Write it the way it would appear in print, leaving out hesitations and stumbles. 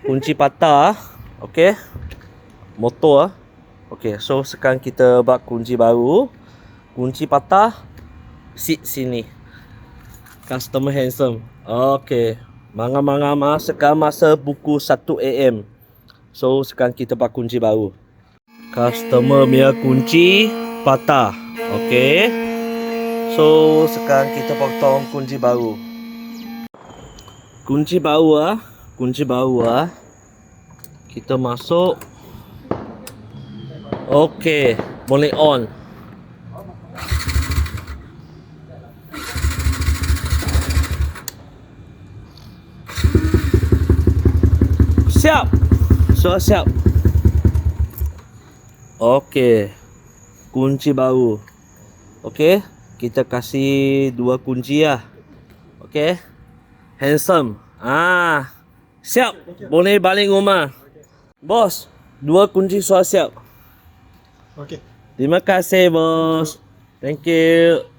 kunci patah. Okay, motor. Okay, so sekarang kita buat kunci baru. Kunci patah, sit sini. Customer handsome. Okay, sekarang masa pukul 1 AM. So sekarang kita buat kunci baru. Customer punya kunci patah. Okay, so sekarang kita potong kunci baru. Kunci baru kita masuk. Okay, boleh on. Siap. Sudah siap. Okay, kunci baru. Okay, kita kasih 2 kunci lah. Okay, handsome. Siap. Boleh balik rumah. Bos, 2 kunci sudah siap. Okay. Terima kasih bos. Thank you.